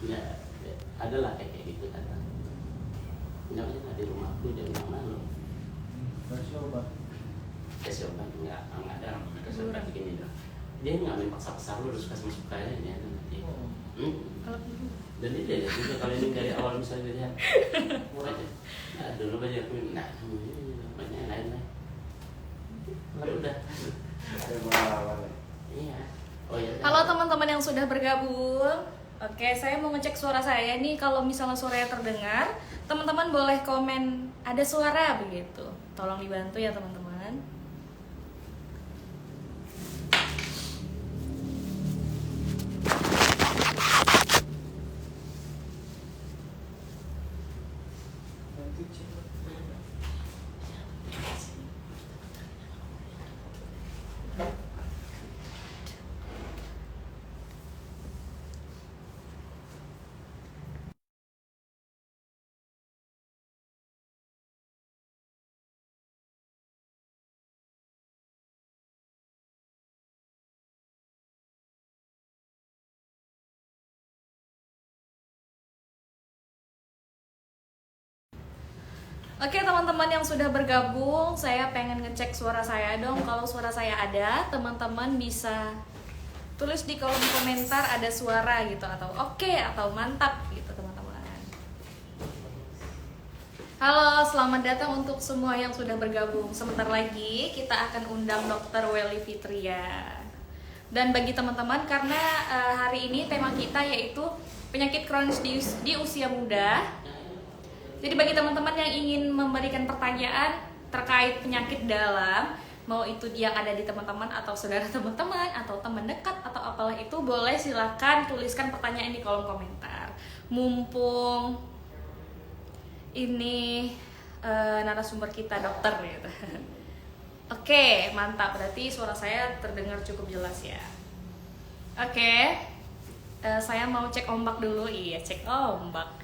Ya, ya, ada lah kayak gitu kadang. Namanya nggak di rumahku dia bilang malu. Kasih obat. Kasih obat nggak ada kasih obat begini dong. Dia nggak main paksa-paksa lu harus kasih masuk kayaknya nanti. Dan dia juga kalau ini dari awal misalnya dia aja. Nah, dulu banyak nah banyak lain-lain. Lalu udah. Iya. Oh ya. Halo teman-teman yang sudah bergabung. Oke, saya mau ngecek suara saya nih. Kalau misalnya suaranya terdengar, teman-teman boleh komen ada suara begitu. Tolong dibantu ya teman-teman. Oke teman-teman yang sudah bergabung, saya pengen ngecek suara saya dong. Kalau suara saya ada, teman-teman bisa tulis di kolom komentar ada suara gitu, atau oke atau mantap gitu teman-teman. Halo, selamat datang untuk semua yang sudah bergabung. Sebentar lagi kita akan undang Dr. Welly Fitria. Dan bagi teman-teman, karena hari ini tema kita yaitu penyakit kronis di usia muda. Jadi bagi teman-teman yang ingin memberikan pertanyaan terkait penyakit dalam, mau itu dia ada di teman-teman atau saudara teman-teman atau teman dekat atau apalah itu, boleh silakan tuliskan pertanyaan di kolom komentar. Mumpung ini narasumber kita dokter gitu. Oke, mantap. Berarti suara saya terdengar cukup jelas ya. Oke, saya mau cek ombak dulu. Iya, cek ombak.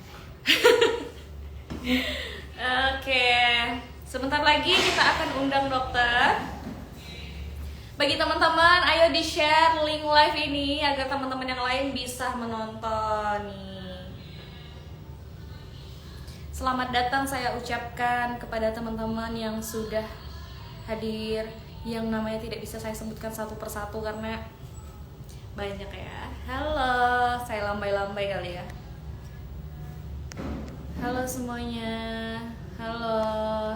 Oke, sebentar lagi kita akan undang dokter. Bagi teman-teman, ayo di-share link live ini agar teman-teman yang lain bisa menonton nih. Selamat datang saya ucapkan kepada teman-teman yang sudah hadir, yang namanya tidak bisa saya sebutkan satu persatu karena banyak ya. Halo, saya lambai-lambai kali ya. Halo semuanya, halo.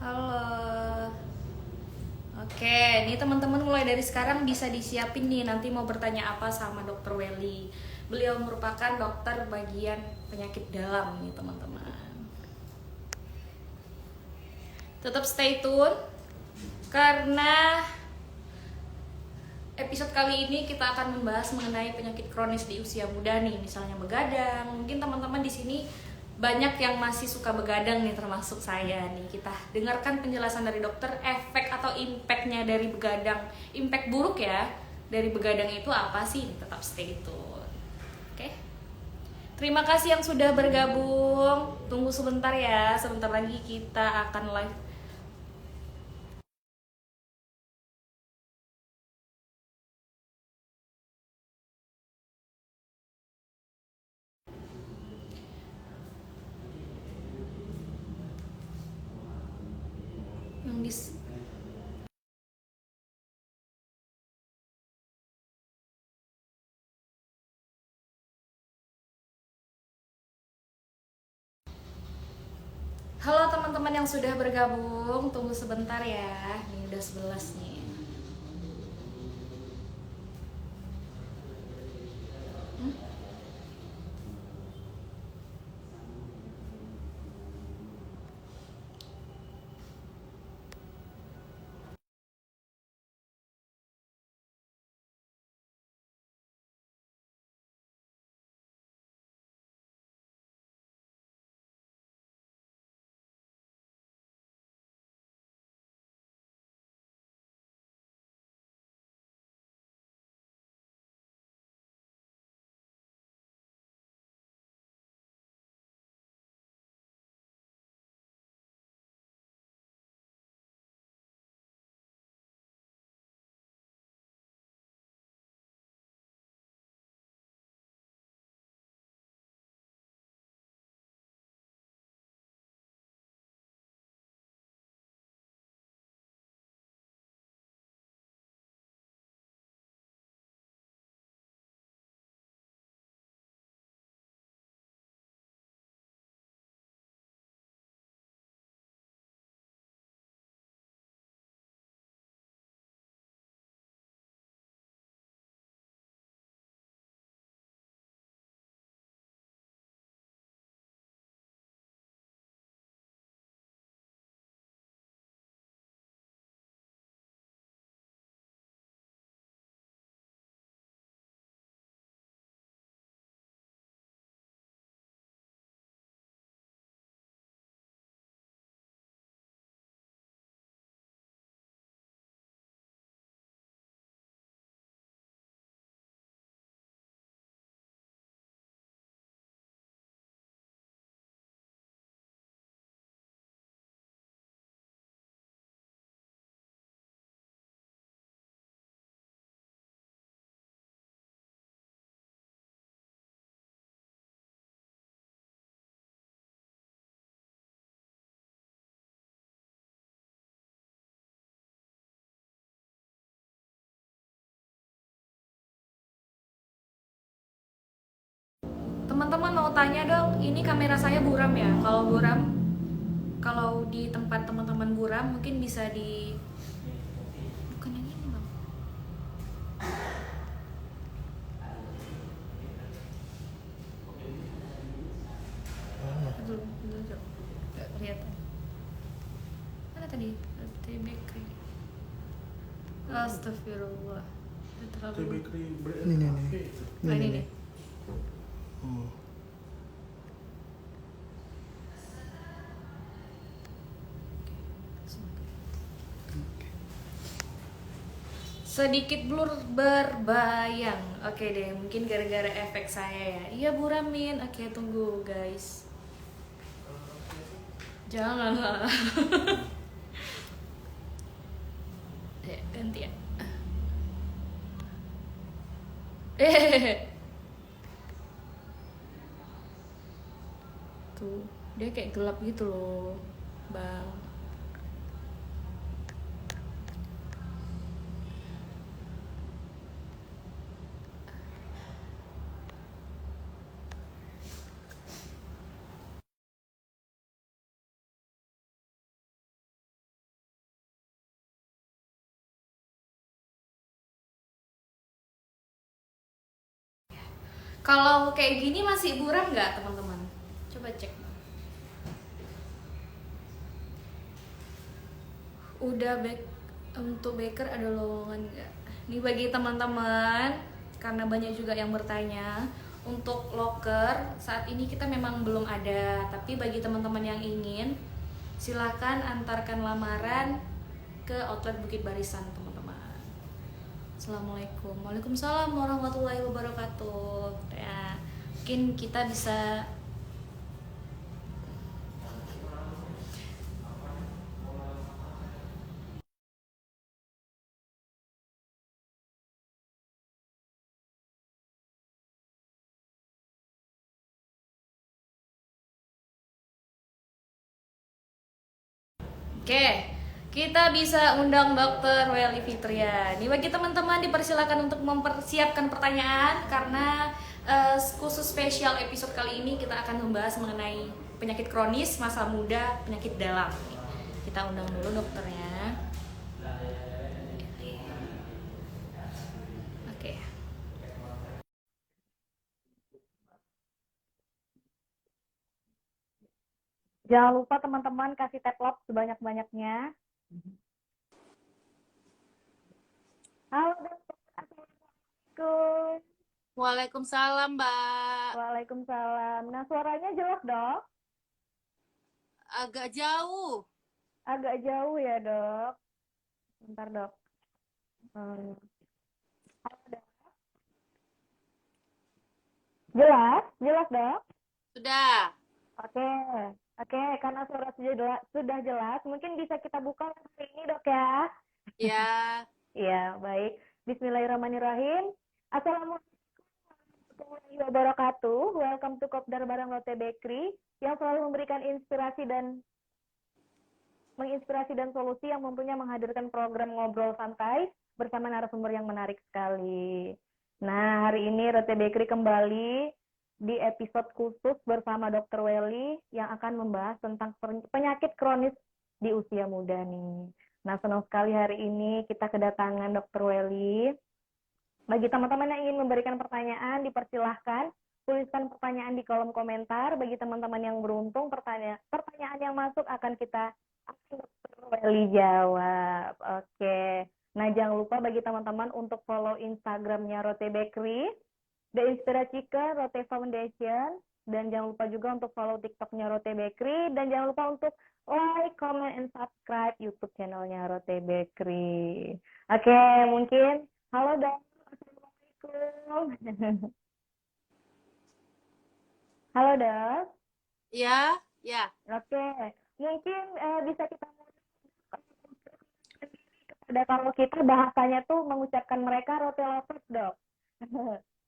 Halo. Oke, nih teman-teman mulai dari sekarang bisa disiapin nih nanti mau bertanya apa sama Dr. Welly. Beliau merupakan dokter bagian penyakit dalam nih teman-teman. Tetap stay tune karena episode kali ini kita akan membahas mengenai penyakit kronis di usia muda nih, misalnya begadang. Mungkin teman-teman di sini banyak yang masih suka begadang nih, termasuk saya nih. Kita dengarkan penjelasan dari dokter, efek atau impactnya dari begadang, impact buruk ya dari begadang itu apa sih? Tetap stay tune. Oke. Terima kasih yang sudah bergabung. Tunggu sebentar ya, sebentar lagi kita akan live. Yang di Halo teman-teman yang sudah bergabung, tunggu sebentar ya. Ini udah 11 nih. teman-teman mau tanya dong, ini kamera saya buram ya. Kalau buram, kalau di tempat teman-teman buram mungkin bisa di bukan yang ini bang. Belum, nggak kelihatan. Mana tadi? Bakery. Astagfirullah. Terlalu. Ini. Nah, ini nih. Oh. Sedikit blur berbayang. Oke deh, mungkin gara-gara efek saya ya. Iya buramin. Oke, tunggu guys. Janganlah. Ya, ganti ya. Tuh, dia kayak gelap gitu loh, bang. Kalau kayak gini masih buram nggak teman-teman? Coba cek. Udah untuk baker ada lowongan nggak? Nih bagi teman-teman, karena banyak juga yang bertanya, untuk loker saat ini kita memang belum ada. Tapi bagi teman-teman yang ingin, silakan antarkan lamaran ke outlet Bukit Barisan teman-teman. Assalamualaikum. Waalaikumsalam warahmatullahi wabarakatuh. Ya, mungkin kita bisa Oke, kita bisa undang Dokter Welly Fitria. Ini bagi teman-teman dipersilakan untuk mempersiapkan pertanyaan karena khusus spesial episode kali ini kita akan membahas mengenai penyakit kronis, masa muda, penyakit dalam. Kita undang dulu dokternya. Oke. Jangan lupa teman-teman kasih tap love sebanyak-banyaknya. Halo dokter, assalamualaikum. Waalaikumsalam, Mbak. Waalaikumsalam. Nah suaranya jelas dok? Agak jauh. Agak jauh ya dok. Bentar dok. Halo, dok. Jelas? Jelas dok? Sudah. Oke. Oke, karena suara sudah jelas, mungkin bisa kita buka hari ini dok ya. Ya. Iya, baik. Bismillahirrahmanirrahim. Assalamualaikum warahmatullahi wabarakatuh. Welcome to Kopdar Barang Lotte Bakery yang selalu memberikan menginspirasi dan solusi yang tentunya menghadirkan program ngobrol santai bersama narasumber yang menarik sekali. Nah, hari ini Lotte Bakery kembali di episode khusus bersama Dr. Welly yang akan membahas tentang penyakit kronis di usia muda nih. Nah, senang sekali hari ini kita kedatangan Dr. Welly. Bagi teman-teman yang ingin memberikan pertanyaan, dipersilahkan tuliskan pertanyaan di kolom komentar. Bagi teman-teman yang beruntung, pertanyaan yang masuk akan Dr. Welly jawab. Oke. Nah, jangan lupa bagi teman-teman untuk follow Instagramnya Rote Bakery, The Inspiracika, Rote Foundation, dan jangan lupa juga untuk follow TikToknya Rote Bakery, dan jangan lupa untuk like, comment, and subscribe YouTube channelnya Rote Bakery. Oke, mungkin halo dok. Assalamualaikum. Halo dok. Ya, ya. Oke, mungkin bisa kita kepada kalau kita bahasanya tuh mengucapkan mereka rote lovers dok.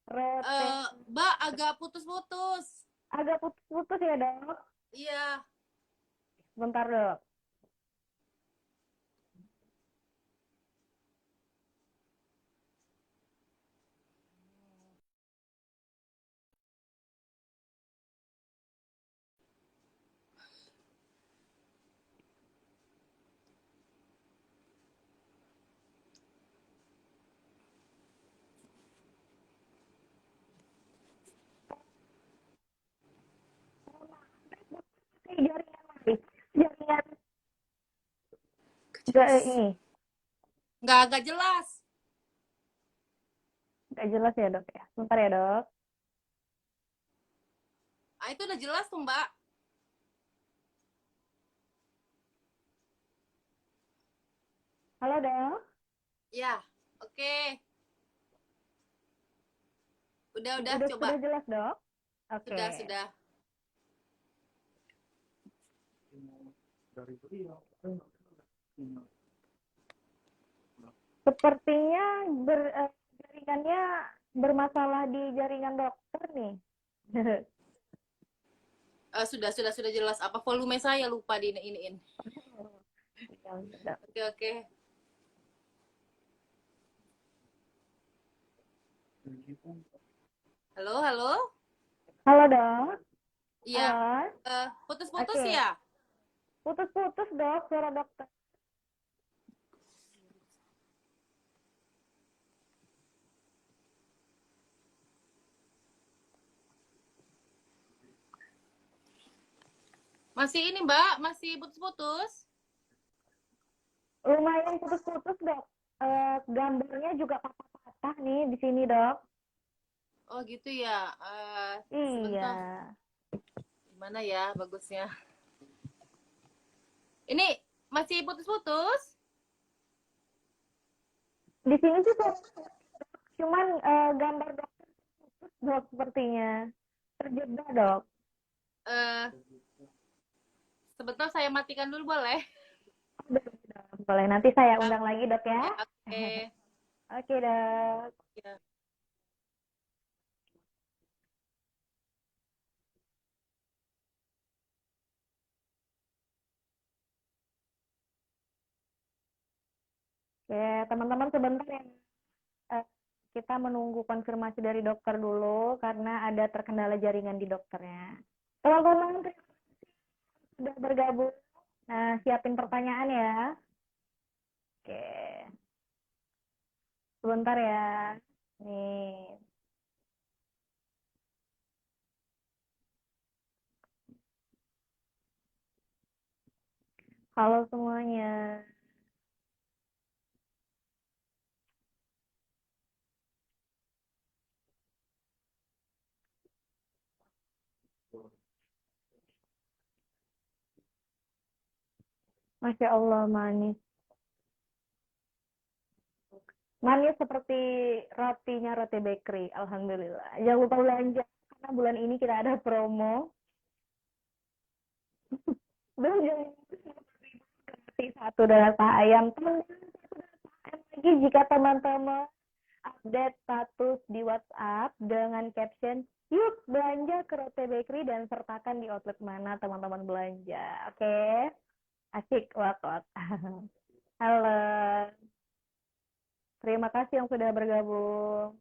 Rote. Mbak agak putus-putus. Agak putus-putus ya dok. Iya. Bentar dok. ini Agak jelas. nggak jelas ya dok ya. Sebentar ya dok. Ah, itu udah jelas tuh, Mbak. Halo dok. Ya, oke. Udah coba. Sudah jelas dok. Oke. Sudah. Sepertinya jaringannya bermasalah di jaringan dokter nih. Sudah jelas. Apa volume saya lupa di iniin. Oke. Halo. Halo dok. Iya. Halo. Putus-putus Oke. ya? Putus-putus dok suara dokter. Masih ini, Mbak, masih putus-putus. Lumayan putus-putus dok. Gambarnya juga patah-patah nih di sini dok. Oh, gitu ya. Iya. Sebentar. Gimana ya bagusnya? Ini masih putus-putus? Di sini sih cuman gambar dokter putus dok sepertinya. Terjebak dok. Sebentar saya matikan dulu boleh? Boleh, nanti saya undang lagi dok ya. Oke. Oke dok. Ya. Oke, teman-teman sebentar ya. Kita menunggu konfirmasi dari dokter dulu karena ada terkendala jaringan di dokternya. Teman-teman sudah bergabung. Nah, siapin pertanyaan ya. Oke. Sebentar ya. Nih. Halo semuanya. Masya Allah manis. Manis seperti rotinya Roti Bakery. Alhamdulillah. Jangan lupa belanja karena bulan ini kita ada promo. Belanja satu rasa ayam. Lagi jika teman-teman update status di WhatsApp dengan caption yuk belanja ke Rote Bakery dan sertakan di outlet mana teman-teman belanja. Oke. Asik wakot. Halo. Terima kasih yang sudah bergabung.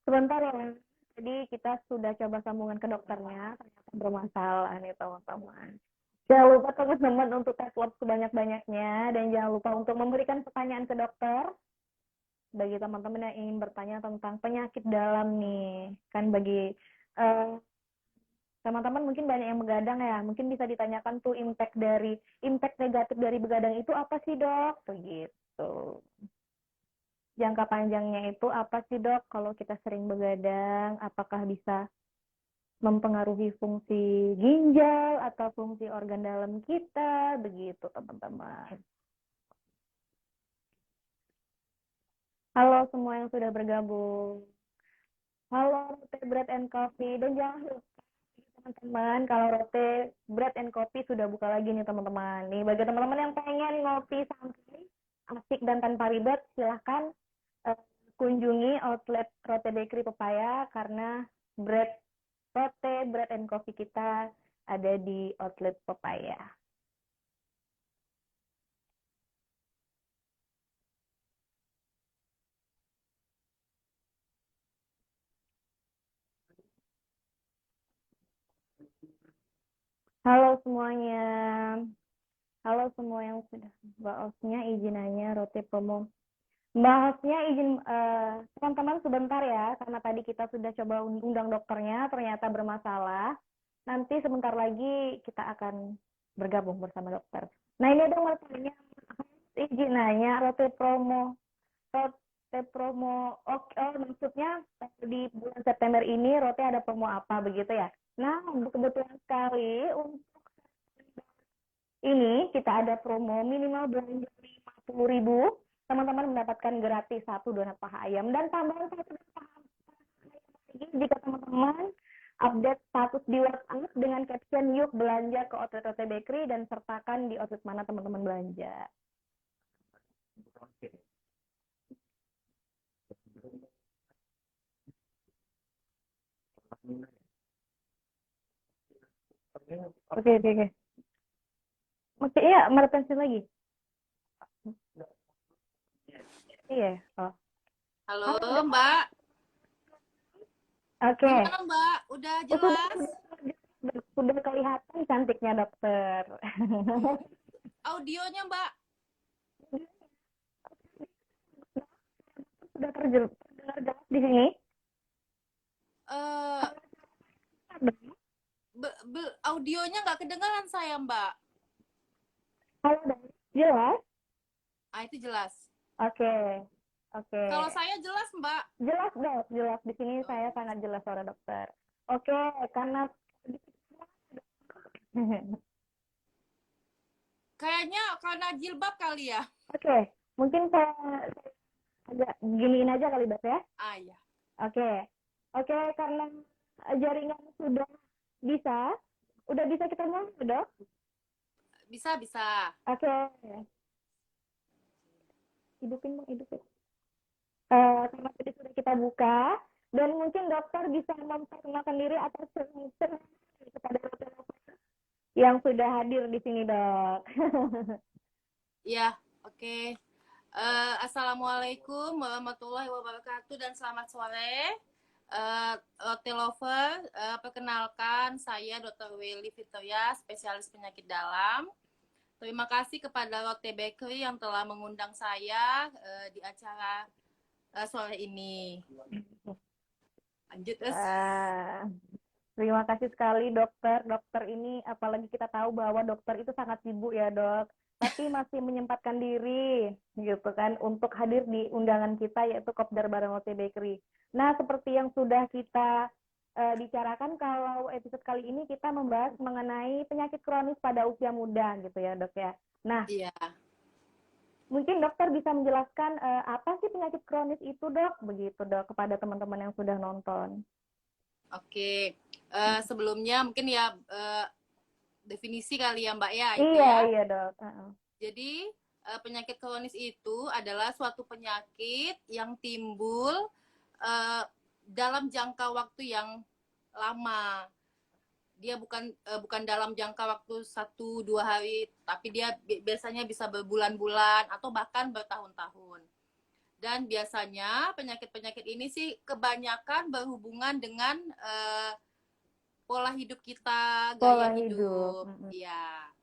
Sebentar ya. Jadi kita sudah coba sambungan ke dokternya, ternyata bermasalah nih teman-teman. Jangan lupa teman-teman untuk tes lab sebanyak-banyaknya dan jangan lupa untuk memberikan pertanyaan ke dokter bagi teman-teman yang ingin bertanya tentang penyakit dalam nih. Kan bagi teman-teman mungkin banyak yang begadang ya, mungkin bisa ditanyakan tuh impact negatif dari begadang itu apa sih dok? Begitu. Jangka panjangnya itu apa sih dok kalau kita sering begadang? Apakah bisa mempengaruhi fungsi ginjal atau fungsi organ dalam kita? Begitu teman-teman. Halo semua yang sudah bergabung. Halo Rote Bread and Coffee. Dan jangan lupa teman-teman kalau Rote Bread and Coffee sudah buka lagi nih teman-teman. Nih bagi teman-teman yang pengen ngopi santai, asik dan tanpa ribet, silahkan kunjungi outlet Rote Bakery Pepaya karena Rote Bread and Coffee kita ada di outlet Pepaya. Halo semuanya. Halo semua yang sudah Mbak Osnya izin nanya Rote Promo. Mbak Osnya izin teman-teman sebentar ya, karena tadi kita sudah coba undang dokternya, ternyata bermasalah. Nanti sebentar lagi kita akan bergabung bersama dokter. Nah ini ada mau tanya, izin nanya Rote Promo. Rote Promo, maksudnya di bulan September ini Rote ada promo apa begitu ya? Nah kebetulan sekali untuk ini kita ada promo minimal belanja 50.000, teman-teman mendapatkan gratis satu donat paha ayam dan tambahan satu donat paha ayam lagi jika teman-teman update status di WhatsApp dengan caption yuk belanja ke outlet Rote Bakery dan sertakan di outlet mana teman-teman belanja. Oke, oke, oke. Oke, iya, mau pensil lagi? Iya. Oh. Halo, Halo, Mbak. Oke. Gimana, Mbak? Udah jelas? Sudah kelihatan cantiknya dokter. Audionya, Mbak? Sudah terdengar jelas di sini? Eh, audionya nggak kedengaran saya, Mbak. Halo, dok. Jelas? Ah, itu jelas. Oke. Oke. Kalau saya jelas, Mbak. Jelas, dok. Jelas. Di sini saya sangat jelas suara dokter. Oke, karena Kayaknya karena jilbab kali ya. Oke, mungkin saya agak giniin aja kali, dok ya. Ah, ya. Oke. Oke, karena jaringan sudah udah bisa kita mulai, dok? Bisa, bisa. Oke. Hidupin, Bang, hidupin. Sama tadi sudah kita buka, dan mungkin dokter bisa memperkenalkan diri atau sering kepada dokter yang sudah hadir di sini, dok. Ya, oke. Assalamualaikum warahmatullahi wabarakatuh dan selamat sore. Rote Lover, perkenalkan saya Dr. Welly Fitria, spesialis penyakit dalam. Terima kasih kepada Rote Bakery yang telah mengundang saya di acara sore ini. Lanjut, Us. Terima kasih sekali dokter. Dokter ini, apalagi kita tahu bahwa dokter itu sangat sibuk ya, dok. Tapi masih menyempatkan diri, gitu kan, untuk hadir di undangan kita yaitu Kopdar bareng Rote Bakery. Nah, seperti yang sudah kita bicarakan, kalau episode kali ini kita membahas mengenai penyakit kronis pada usia muda, gitu ya, dok ya. Nah, Iya. mungkin dokter bisa menjelaskan apa sih penyakit kronis itu, dok? Begitu, dok, kepada teman-teman yang sudah nonton. Oke. Sebelumnya mungkin ya definisi kali ya, Mbak ya. Iya, dok. Jadi penyakit kronis itu adalah suatu penyakit yang timbul dalam jangka waktu yang lama. Dia bukan dalam jangka waktu 1-2 hari, tapi dia biasanya bisa berbulan-bulan atau bahkan bertahun-tahun. Dan biasanya penyakit-penyakit ini sih kebanyakan berhubungan dengan pola hidup kita, gaya hidup. Ya.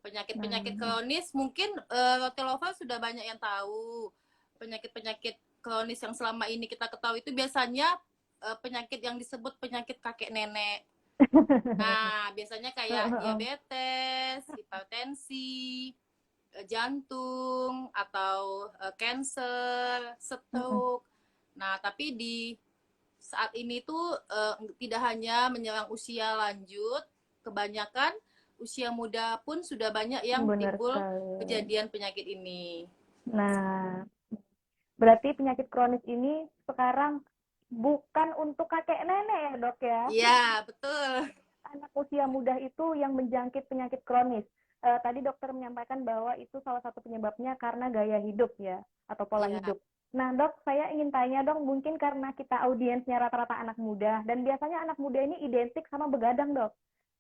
Penyakit-penyakit kronis mungkin Rote Lover sudah banyak yang tahu. Penyakit-penyakit kronis yang selama ini kita ketahui itu biasanya penyakit yang disebut penyakit kakek nenek. Nah, biasanya kayak diabetes, hipertensi, jantung, atau cancer, stroke. Nah, tapi di saat ini tuh tidak hanya menyerang usia lanjut, kebanyakan usia muda pun sudah banyak yang timbul kejadian penyakit ini. Nah, berarti penyakit kronis ini sekarang bukan untuk kakek nenek ya, dok ya? Iya, betul. Anak usia muda itu yang menjangkit penyakit kronis. Tadi dokter menyampaikan bahwa itu salah satu penyebabnya karena gaya hidup ya, atau pola hidup. Nah, dok, saya ingin tanya dong, mungkin karena kita audiensnya rata-rata anak muda, dan biasanya anak muda ini identik sama begadang, dok.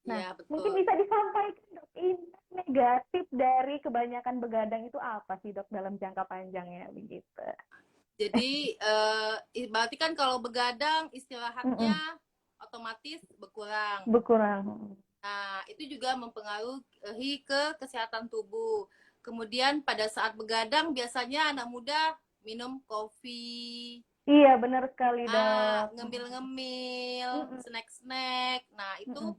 Nah, ya, betul. Mungkin bisa disampaikan, dok, impact negatif dari kebanyakan begadang itu apa sih, dok, dalam jangka panjangnya begitu? Jadi, berarti kan kalau begadang istirahatnya otomatis berkurang. Nah, itu juga mempengaruhi ke kesehatan tubuh. Kemudian pada saat begadang biasanya anak muda minum kopi, Iya, benar sekali, Dok. ngemil-ngemil, Mm-mm. snack-snack. Mm-mm.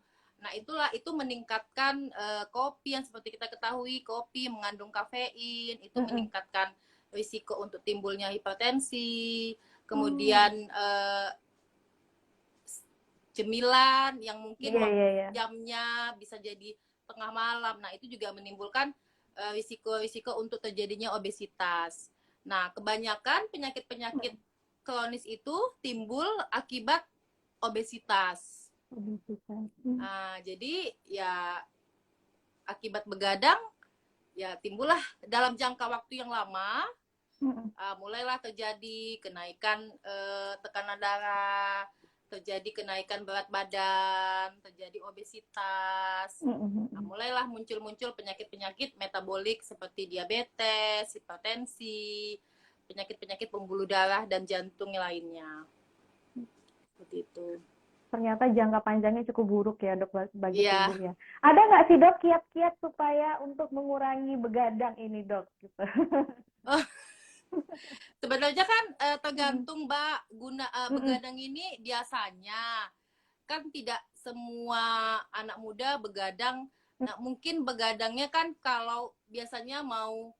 Itu meningkatkan kopi yang seperti kita ketahui, kopi mengandung kafein, itu Mm-mm. meningkatkan risiko untuk timbulnya hipertensi. Hmm. Kemudian cemilan yang mungkin Iya, waktu iya, iya. jamnya bisa jadi tengah malam. Nah, itu juga menimbulkan risiko-risiko untuk terjadinya obesitas. Nah, kebanyakan penyakit-penyakit kronis itu timbul akibat obesitas. Obesitas. Jadi ya akibat begadang ya timbullah dalam jangka waktu yang lama Mm-mm. mulailah terjadi kenaikan tekanan darah, terjadi kenaikan berat badan, terjadi obesitas. Nah, Mm-mm. mulailah muncul-muncul penyakit-penyakit metabolik seperti diabetes, hipertensi, penyakit-penyakit pembuluh darah dan jantung lainnya. Seperti itu. Ternyata jangka panjangnya cukup buruk ya, Dok, bagi Iya. tubuh ya. Ada nggak sih, Dok, kiat-kiat supaya untuk mengurangi begadang ini, Dok? Gitu. Oh, sebenarnya kan Mm-mm. tergantung Mbak Mm-mm. begadang ini biasanya kan tidak semua anak muda begadang. Nah, mungkin begadangnya kan kalau biasanya mau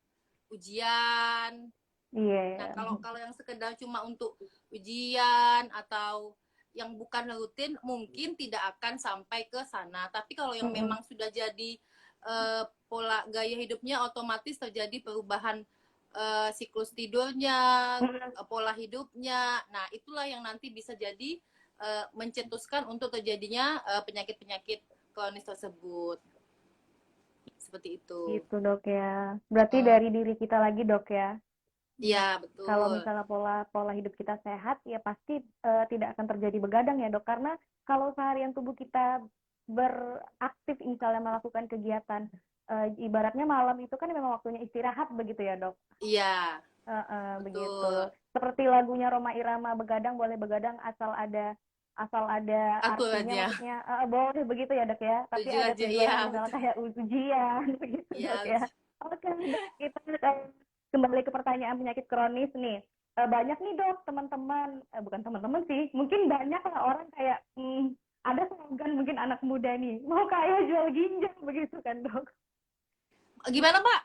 ujian. Iya. Nah, Yeah. kalau yang sekedar cuma untuk ujian atau yang bukan rutin mungkin tidak akan sampai ke sana. Tapi kalau yang Mm-mm. memang sudah jadi pola gaya hidupnya otomatis terjadi perubahan siklus tidurnya, Mm-mm. pola hidupnya. Nah, itulah yang nanti bisa jadi mencetuskan untuk terjadinya penyakit-penyakit kronis tersebut. Seperti itu. Gitu, Dok ya. Berarti Mm. dari diri kita lagi, Dok ya. Iya, Kalau betul. misalnya pola hidup kita sehat, ya pasti tidak akan terjadi begadang ya, Dok. Karena kalau seharian tubuh kita beraktif, misalnya melakukan kegiatan, ibaratnya malam itu kan memang waktunya istirahat begitu ya, Dok. Iya, Begitu. betul. Seperti lagunya Roma Irama, begadang boleh begadang asal ada artinya, Aturannya. maksudnya boleh begitu ya, Dok ya. Tapi Tujuh ada aja, tujuannya, iya misalnya betul. kayak ujian begitu, Dok Iya, ya. Oke, Dok, kita kembali ke pertanyaan penyakit kronis nih. Banyak nih, Dok, teman-teman, bukan teman-teman sih, mungkin banyak lah orang kayak ada slogan mungkin anak muda nih, mau kaya jual ginjal begitu kan, Dok. gimana Mbak?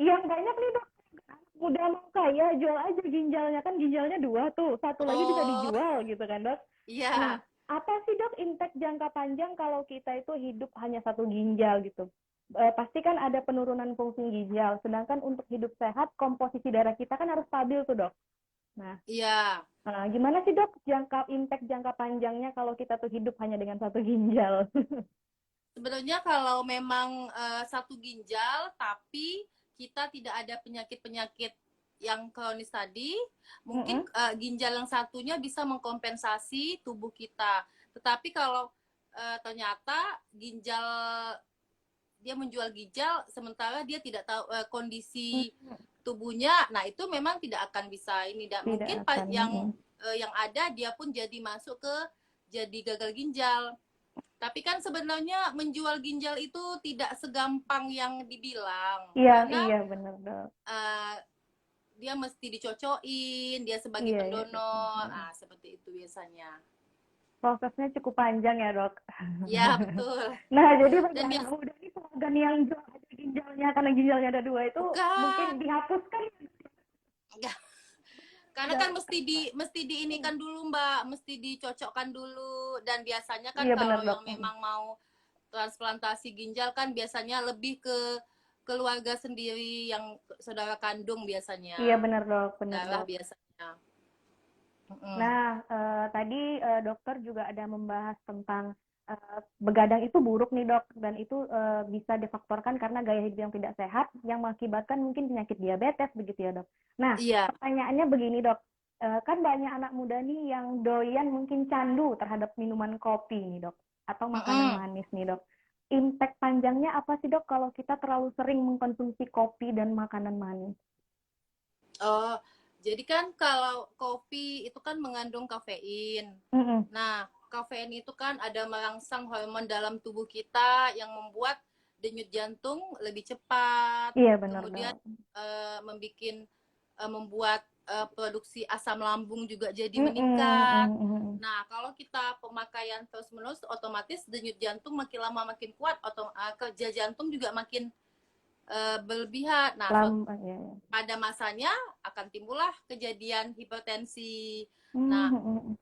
Yang banyak nih, Dok, muda mau kaya jual aja ginjalnya, kan ginjalnya dua tuh, satu lagi bisa Oh, dijual gitu kan, Dok. Nah, iya. apa sih, Dok, impact jangka panjang kalau kita itu hidup hanya satu ginjal gitu? Pasti kan ada penurunan fungsi ginjal, sedangkan untuk hidup sehat komposisi darah kita kan harus stabil tuh, Dok. Nah, Iya. gimana sih, Dok, impact jangka panjangnya kalau kita tuh hidup hanya dengan satu ginjal? Sebenarnya kalau memang satu ginjal tapi kita tidak ada penyakit-penyakit yang kronis tadi, mungkin Mm-mm. ginjal yang satunya bisa mengkompensasi tubuh kita. Tetapi kalau ternyata ginjal dia menjual ginjal sementara dia tidak tahu kondisi tubuhnya, nah itu memang tidak akan bisa ini. Dan Tidak mungkin akan. yang ada dia pun jadi masuk ke jadi gagal ginjal. Tapi kan sebenarnya menjual ginjal itu tidak segampang yang dibilang Iya, karena iya benar, Dok. uh, dia mesti dicocokin, dia sebagai Iya, iya, pendonor, betul. seperti itu biasanya. Prosesnya cukup panjang ya, Dok. Ya betul. Nah, jadi bagi Dan anak muda ini slogan yang jual aja ginjalnya karena ginjalnya ada dua itu mungkin bukan, dihapuskan. karena kan mesti diinikan dulu Mbak, mesti dicocokkan dulu. Dan biasanya kan Iya benar, kalau Dok. yang memang mau transplantasi ginjal kan biasanya lebih ke keluarga sendiri yang saudara kandung Iya biasanya, benar, Dok, benar, darah Dok. biasanya. Nah, tadi dokter juga ada membahas tentang begadang itu buruk nih, Dok, dan itu bisa difaktorkan karena gaya hidup yang tidak sehat yang mengakibatkan mungkin penyakit diabetes begitu ya, Dok. Nah, Iya. pertanyaannya begini, Dok. Kan banyak anak muda nih yang doyan mungkin candu terhadap minuman kopi nih, Dok, atau makanan Mm-mm. manis nih, Dok. Impact panjangnya apa sih, Dok, kalau kita terlalu sering mengkonsumsi kopi dan makanan manis? Oh, jadi kan kalau kopi itu kan mengandung kafein. Mm-mm. Nah, kafein itu kan ada merangsang hormon dalam tubuh kita yang membuat denyut jantung lebih cepat. Iya benar Kemudian dok. membuat produksi asam lambung juga jadi Mm-mm, meningkat. mm-mm. Nah, kalau kita pemakaian terus-menerus, otomatis denyut jantung makin lama makin kuat, kerja jantung juga makin berlebihan. Nah, Iya, iya. pada masanya akan timbullah kejadian hipertensi. Nah, Mm-mm.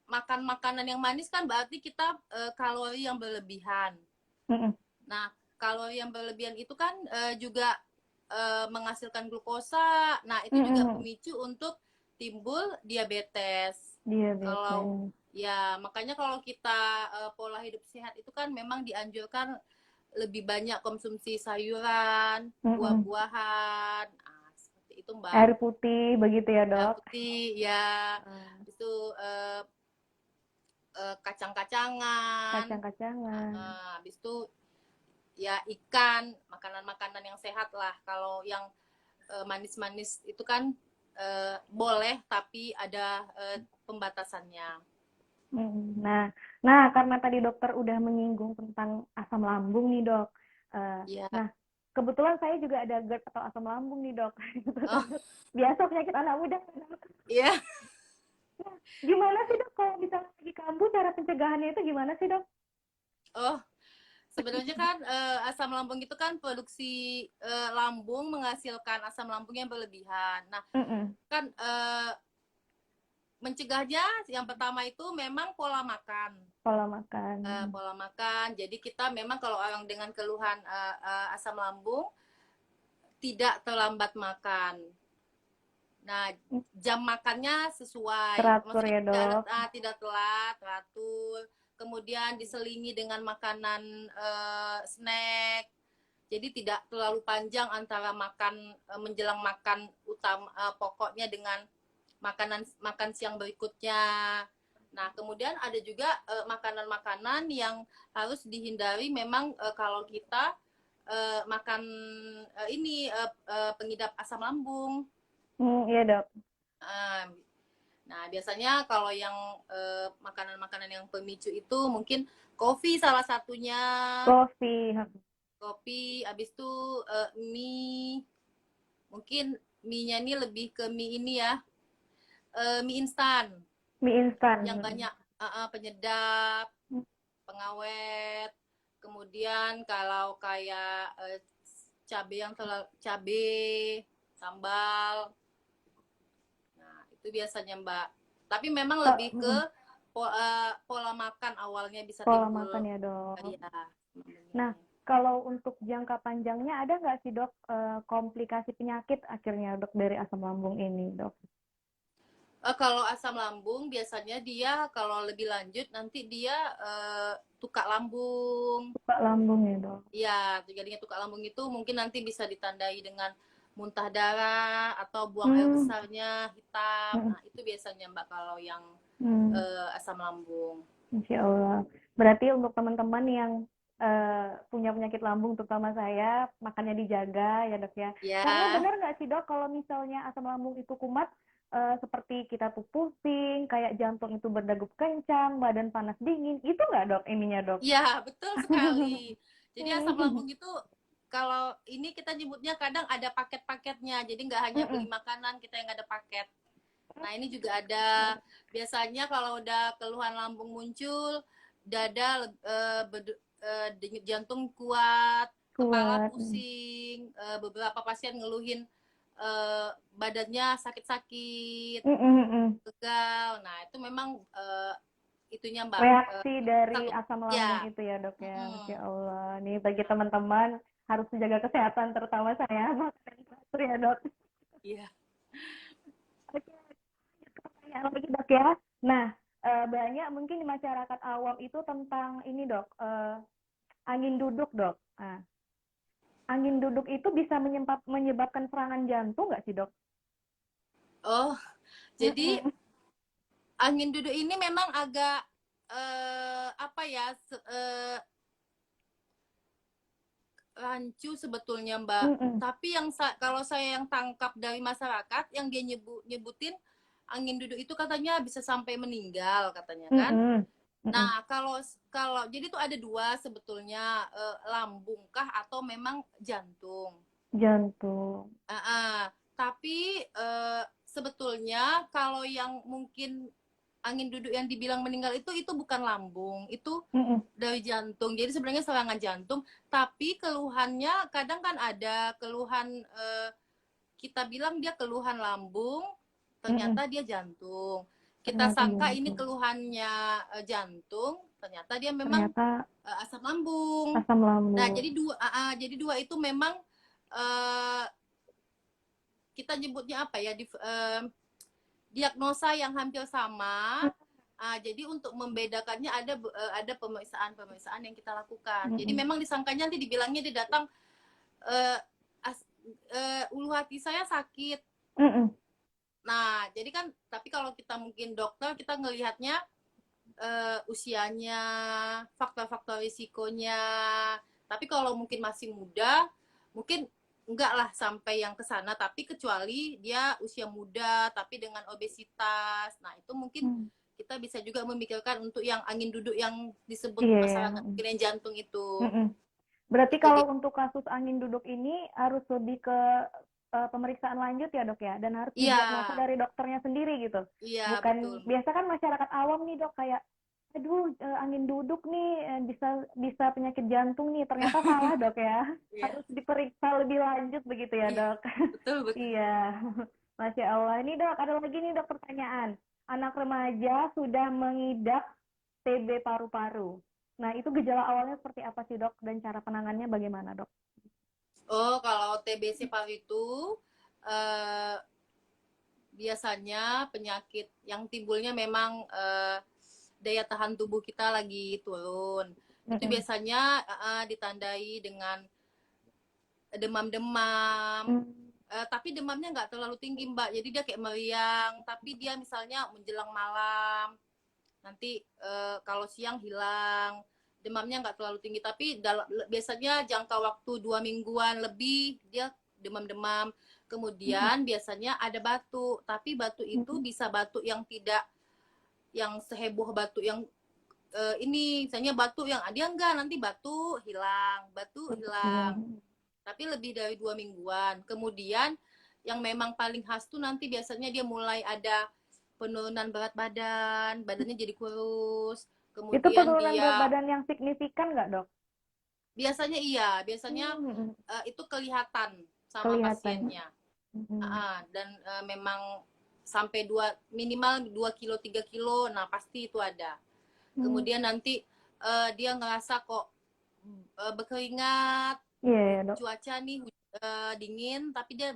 makan makanan yang manis kan berarti kita kalori yang berlebihan. Mm-mm. Nah, kalori yang berlebihan itu kan juga menghasilkan glukosa. Nah, itu juga Mm-mm. pemicu untuk timbul diabetes. Diabetes. Kalau ya makanya kalau kita pola hidup sehat itu kan memang dianjurkan lebih banyak konsumsi sayuran, Mm-mm. buah-buahan. Nah, seperti itu, Mbak. Air putih begitu ya Air dok. putih ya. Itu kacang-kacangan. Kacang-kacangan. Habis itu ya ikan, makanan-makanan yang sehat lah. Kalau yang manis-manis itu kan boleh tapi ada pembatasannya. Nah, karena tadi dokter udah menyinggung tentang asam lambung nih dok. Ya. Nah, kebetulan saya juga ada GERD atau asam lambung nih dok. Oh. Biasa penyakit anak muda. Iya. Nah, gimana sih dok kalau misalnya lagi kambuh, cara pencegahannya itu gimana sih dok? Oh, sebenarnya kan asam lambung itu kan produksi lambung menghasilkan asam lambung yang berlebihan. Nah, kan mencegahnya yang pertama itu memang pola makan. Pola makan. Pola makan. Jadi kita memang kalau orang dengan keluhan asam lambung tidak terlambat makan. Nah, jam makannya sesuai. Teratur ya dok. Tidak telat, teratur. Kemudian diselingi dengan makanan snack. Jadi tidak terlalu panjang antara menjelang makan utama pokoknya dengan makan siang berikutnya. Nah, kemudian ada juga makanan-makanan yang harus dihindari memang kalau kita makan pengidap asam lambung. Iya dok. Nah, biasanya kalau yang makanan-makanan yang pemicu itu mungkin kopi salah satunya. Kopi, habis itu mie. Mungkin mie-nya ini lebih ke mie ini ya. Mie instan. Mie instan. Yang banyak penyedap, pengawet. Kemudian kalau kayak cabai, sambal. Nah, itu biasanya Mbak. Tapi memang lebih ke pola makan awalnya bisa pola timbul. Makan ya dok. Ya. Nah, kalau untuk jangka panjangnya ada nggak sih dok komplikasi penyakit akhirnya dok dari asam lambung ini dok? Kalau asam lambung biasanya dia kalau lebih lanjut nanti dia tukak lambung. Tukak lambung ya dok? Iya, jadinya tukak lambung itu mungkin nanti bisa ditandai dengan muntah darah atau buang air besarnya hitam. Nah, itu biasanya Mbak kalau yang asam lambung. Insya Allah. Berarti untuk teman-teman yang punya penyakit lambung, terutama saya, makannya dijaga ya dok ya. Ya. Karena benar nggak sih dok kalau misalnya asam lambung itu kumat, seperti kita tuh pusing, kayak jantung itu berdegup kencang, badan panas dingin, itu nggak dok ininya dok? Iya, betul sekali. Jadi asam lambung itu kalau ini kita nyebutnya kadang ada paket-paketnya, jadi nggak hanya beli makanan kita yang ada paket. Nah, ini juga ada. Biasanya kalau udah keluhan lambung muncul, dada denyut jantung kuat, kepala pusing, beberapa pasien ngeluhin badannya sakit-sakit, pegal. Nah, itu memang itunya Mbak. Reaksi dari asam lambung itu ya dok ya. Ya Allah, nih bagi teman-teman harus menjaga kesehatan, terutama saya makan teratur ya dok. Iya. Oke, pertanyaan lagi dok ya. Nah, banyak mungkin di masyarakat awam itu tentang ini dok, angin duduk dok. Nah, angin duduk itu bisa menyebabkan serangan jantung nggak sih dok? Oh, jadi angin duduk ini memang agak rancu sebetulnya Mbak. Tapi yang kalau saya yang tangkap dari masyarakat yang dia nyebutin angin duduk itu katanya bisa sampai meninggal katanya kan. Mm-mm. Mm-mm. Nah, kalau jadi tuh ada dua sebetulnya, lambungkah atau memang jantung. Jantung. Tapi sebetulnya kalau yang mungkin angin duduk yang dibilang meninggal itu bukan lambung, itu Mm-mm. dari jantung. Jadi sebenarnya serangan jantung, tapi keluhannya kadang kan ada keluhan, kita bilang dia keluhan lambung, ternyata dia jantung. Kita Ternyata sangka ini jantung. keluhannya jantung, ternyata dia memang Ternyata asam lambung. asam Nah, lambung. jadi dua itu memang kita nyebutnya apa ya, diagnosa yang hampir sama. Jadi untuk membedakannya ada pemeriksaan yang kita lakukan. Jadi memang disangkanya nanti dibilangnya dia datang, ulu hati saya sakit. Nah, jadi kan, tapi kalau kita mungkin dokter, kita ngelihatnya usianya, faktor-faktor risikonya. Tapi kalau mungkin masih muda, mungkin enggak lah sampai yang ke sana, tapi kecuali dia usia muda tapi dengan obesitas. Nah, itu mungkin kita bisa juga memikirkan untuk yang angin duduk yang disebut masyarakat mungkin jantung itu. Berarti kalau untuk kasus angin duduk ini harus lebih ke pemeriksaan lanjut ya, Dok ya, dan harus didiagnosa dari dokternya sendiri gitu. Iya, Bukan betul. biasa kan masyarakat awam nih, Dok, kayak aduh angin duduk nih bisa penyakit jantung nih, ternyata salah, Dok ya. Harus diperiksa lebih lanjut begitu ya, Dok. Betul. Iya. Masya Allah. Ini, Dok, ada lagi nih, Dok, pertanyaan. Anak remaja sudah mengidap TB paru-paru. Nah, itu gejala awalnya seperti apa sih, Dok? Dan cara penanganannya bagaimana, Dok? Oh, kalau TBC paru itu biasanya penyakit yang timbulnya memang daya tahan tubuh kita lagi turun. Itu biasanya ditandai dengan demam-demam. Tapi demamnya nggak terlalu tinggi, Mbak. Jadi dia kayak meriang, tapi dia misalnya menjelang malam. Nanti kalau siang hilang. Demamnya nggak terlalu tinggi, tapi biasanya jangka waktu 2 mingguan lebih dia demam-demam. Kemudian biasanya ada batuk, tapi batuk itu bisa batuk yang tidak yang seheboh batuk yang ini, misalnya batuk yang dia enggak, nanti batuk hilang, tapi lebih dari 2 mingguan. Kemudian yang memang paling khas tuh nanti biasanya dia mulai ada penurunan berat badan, badannya jadi kurus. Kemudian itu penurunan berat badan yang signifikan nggak, Dok? Biasanya iya, biasanya itu kelihatan sama pasiennya. Dan memang sampai minimal 2 kilo 3 kilo, nah pasti itu ada. Kemudian nanti dia ngerasa kok berkeringat, cuaca nih dingin, tapi dia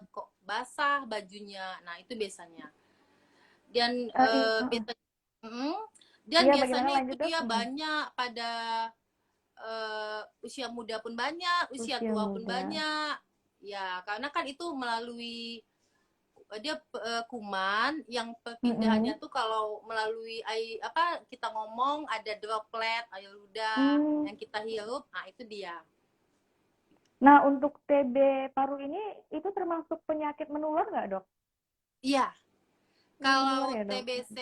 kok basah bajunya, nah itu biasanya. Dan biasanya itu dia banyak pada usia muda pun banyak, usia tua pun banyak. Ya, karena kan itu melalui dia kuman yang perpindahannya tuh kalau melalui kita ngomong ada droplet air ludah yang kita hirup, nah itu dia. Nah, untuk TB paru ini itu termasuk penyakit menular nggak, Dok? Iya. Kalau TBC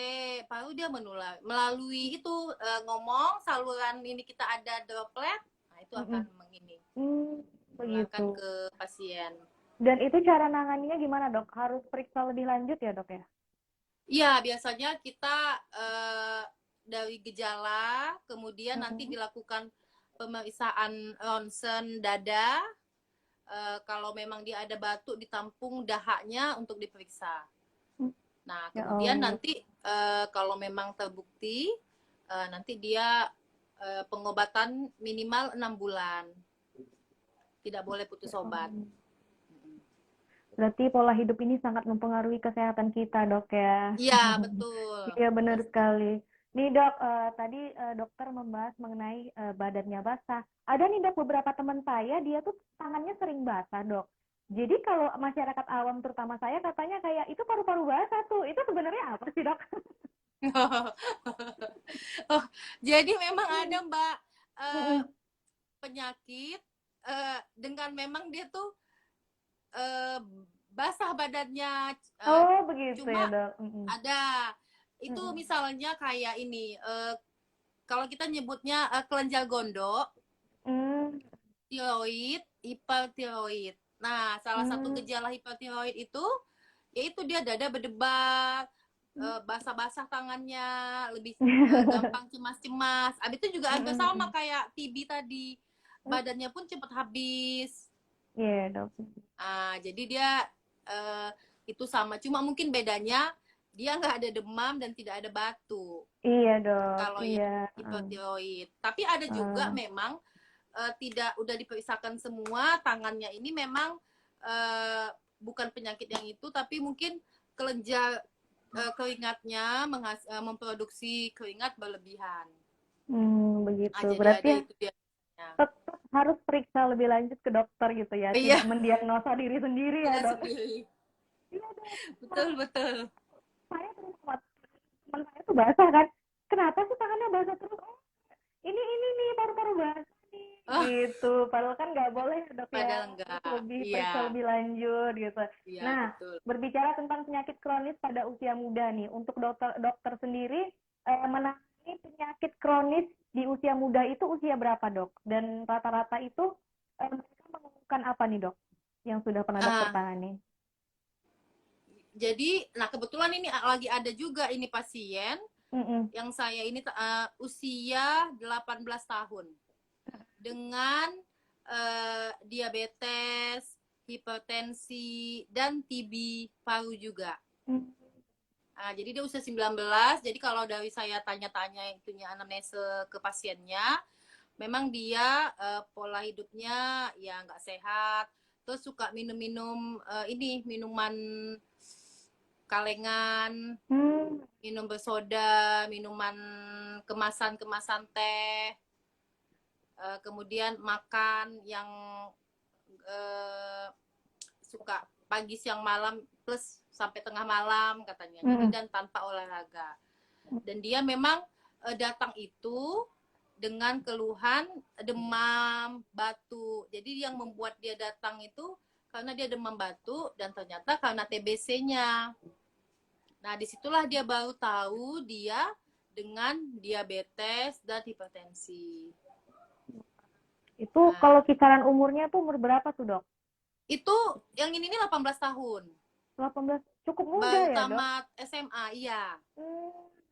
paru dia menular melalui itu ngomong saluran ini kita ada droplet, nah itu akan menularkan ke pasien. Dan itu cara nanganinya gimana, Dok? Harus periksa lebih lanjut ya, Dok ya? Iya, biasanya kita dari gejala, kemudian nanti dilakukan pemeriksaan ronsen dada. Kalau memang dia ada batuk, ditampung dahaknya untuk diperiksa. Nah, kemudian nanti kalau memang terbukti, nanti dia pengobatan minimal 6 bulan. Tidak boleh putus obat. Berarti pola hidup ini sangat mempengaruhi kesehatan kita, Dok ya? Iya, betul. Iya, benar sekali. Nih, Dok, tadi dokter membahas mengenai badannya basah. Ada nih, Dok, beberapa teman saya, dia tuh tangannya sering basah, Dok. Jadi kalau masyarakat awam terutama saya katanya kayak itu paru-paru basah tuh. Itu sebenarnya apa sih, Dok? Jadi memang ada, Mbak, penyakit dengan memang dia tuh basah lah badannya. Oh, begitu ya, Cuma Dok. Mm-mm. ada itu Mm-mm. misalnya kayak ini, kalau kita nyebutnya kelenjar gondok, Mm. tiroid, hipertiroid. Nah, salah satu Mm. gejala hipertiroid itu yaitu dia dada berdebar, basah-basah tangannya, lebih gampang cemas-cemas. Abis itu juga hampir sama Mm-mm. kayak TB tadi, badannya pun cepat habis. Iya, Dok. Jadi dia eh, itu sama, cuma mungkin bedanya dia nggak ada demam dan tidak ada batu Iya, Dok. kalau Iya. yang hipotiroid. Tapi ada juga memang tidak udah diperiksakan semua tangannya ini memang bukan penyakit yang itu, tapi mungkin kelenjar keringatnya memproduksi keringat berlebihan. Begitu. Jadi Berarti ada ya itu dia. tetap harus periksa lebih lanjut ke dokter gitu ya. Iya, Tidak mendiagnosa diri sendiri ya, Dok. sendiri. Iya, Dok. Betul, betul. Saya terus sama teman saya tuh basah kan. Kenapa sih tangannya basah terus? Oh, ini nih paru-paru basah nih. Oh. Gitu. Padahal kan nggak boleh ya, Dok ya. Padahal enggak. Periksa lebih lanjut gitu. Iya, Nah, betul. berbicara tentang penyakit kronis pada usia muda nih, untuk dokter sendiri menangani penyakit kronis di usia muda itu usia berapa, Dok? Dan rata-rata itu mereka mengeluhkan apa nih, Dok? Yang sudah pernah dokter tangani? Jadi, nah kebetulan ini lagi ada juga ini pasien yang saya ini usia 18 tahun dengan diabetes, hipertensi, dan TB paru juga. Jadi dia usia 19, jadi kalau dari saya tanya-tanya itunya anamnese ke pasiennya, memang dia pola hidupnya ya nggak sehat, terus suka minum-minum minuman kalengan, minum bersoda, minuman kemasan teh, kemudian makan yang suka pagi siang malam plus sampai tengah malam katanya. Jadi dan tanpa olahraga. Dan dia memang datang itu dengan keluhan demam, batuk. Jadi yang membuat dia datang itu karena dia demam batuk dan ternyata karena TBC-nya. Nah, disitulah dia baru tahu dia dengan diabetes dan hipertensi. Itu kalau kisaran umurnya tuh umur berapa tuh, Dok? Itu yang ini 18 tahun. 18, cukup muda baru ya, Dok? tamat SMA, iya.